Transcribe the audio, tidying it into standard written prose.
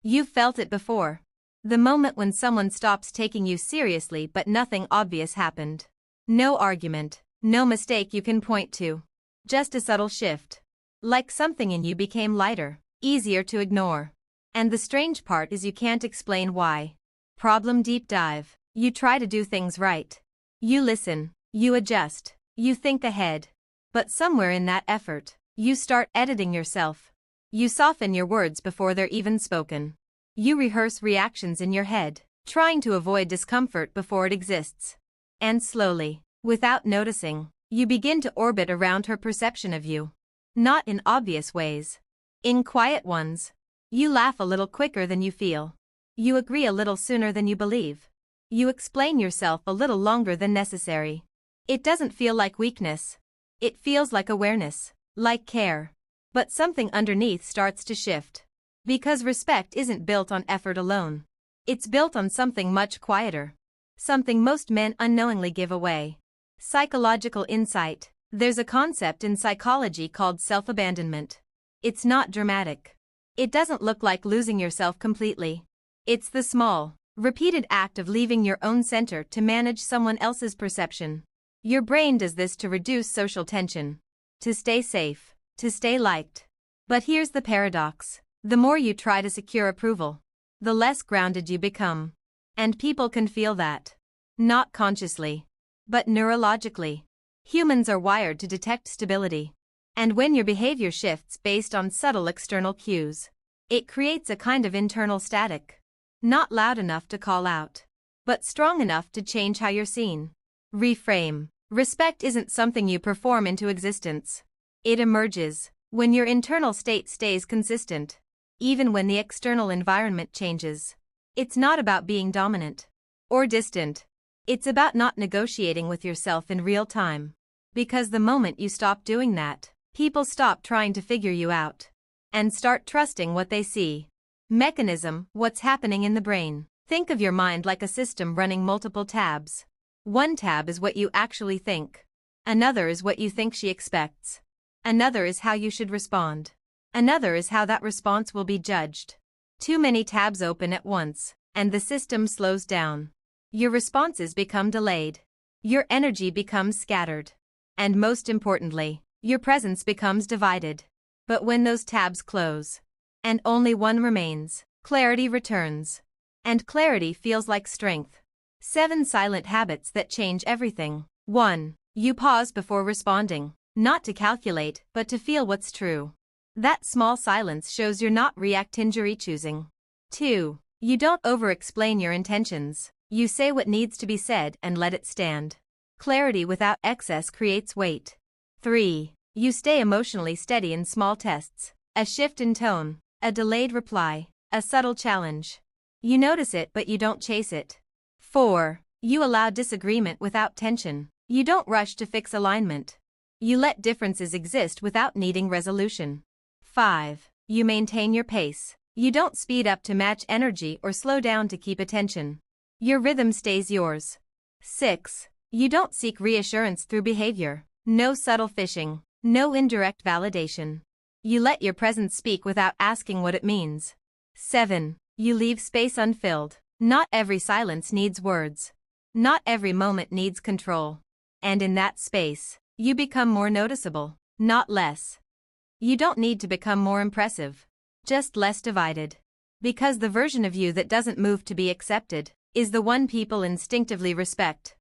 You've felt it before. The moment when someone stops taking you seriously but nothing obvious happened. No argument, no mistake you can point to. Just a subtle shift. Like something in you became lighter, easier to ignore. And the strange part is you can't explain why. Problem deep dive. You try to do things right. You listen, you adjust, you think ahead. But somewhere in that effort, you start editing yourself. You soften your words before they're even spoken. You rehearse reactions in your head, trying to avoid discomfort before it exists. And slowly, without noticing, you begin to orbit around her perception of you. Not in obvious ways. In quiet ones. You laugh a little quicker than you feel. You agree a little sooner than you believe. You explain yourself a little longer than necessary. It doesn't feel like weakness. It feels like awareness, like care. But something underneath starts to shift. Because respect isn't built on effort alone. It's built on something much quieter. Something most men unknowingly give away. Psychological insight. There's a concept in psychology called self-abandonment. It's not dramatic. It doesn't look like losing yourself completely. It's the small, repeated act of leaving your own center to manage someone else's perception. Your brain does this to reduce social tension. To stay safe. To stay liked. But here's the paradox. The more you try to secure approval, the less grounded you become. And people can feel that. Not consciously, but neurologically. Humans are wired to detect stability. And when your behavior shifts based on subtle external cues, it creates a kind of internal static. Not loud enough to call out, but strong enough to change how you're seen. Reframe. Respect isn't something you perform into existence. It emerges when your internal state stays consistent, even when the external environment changes. It's not about being dominant or distant. It's about not negotiating with yourself in real time. Because the moment you stop doing that, people stop trying to figure you out and start trusting what they see. Mechanism, what's happening in the brain. Think of your mind like a system running multiple tabs. One tab is what you actually think. Another is what you think she expects. Another is how you should respond. Another is how that response will be judged. Too many tabs open at once, and the system slows down. Your responses become delayed. Your energy becomes scattered. And most importantly, your presence becomes divided. But when those tabs close, and only one remains, clarity returns. And clarity feels like strength. 7 silent habits that change everything. 1. You pause before responding, not to calculate, but to feel what's true. That small silence shows you're not react-injury choosing. 2. You don't over-explain your intentions. You say what needs to be said and let it stand. Clarity without excess creates weight. 3. You stay emotionally steady in small tests. A shift in tone, a delayed reply, a subtle challenge. You notice it but you don't chase it. 4. You allow disagreement without tension. You don't rush to fix alignment. You let differences exist without needing resolution. 5. You maintain your pace. You don't speed up to match energy or slow down to keep attention. Your rhythm stays yours. 6. You don't seek reassurance through behavior. No subtle fishing. No indirect validation. You let your presence speak without asking what it means. 7. You leave space unfilled. Not every silence needs words. Not every moment needs control. And in that space, you become more noticeable, not less. You don't need to become more impressive, just less divided. Because the version of you that doesn't move to be accepted is the one people instinctively respect.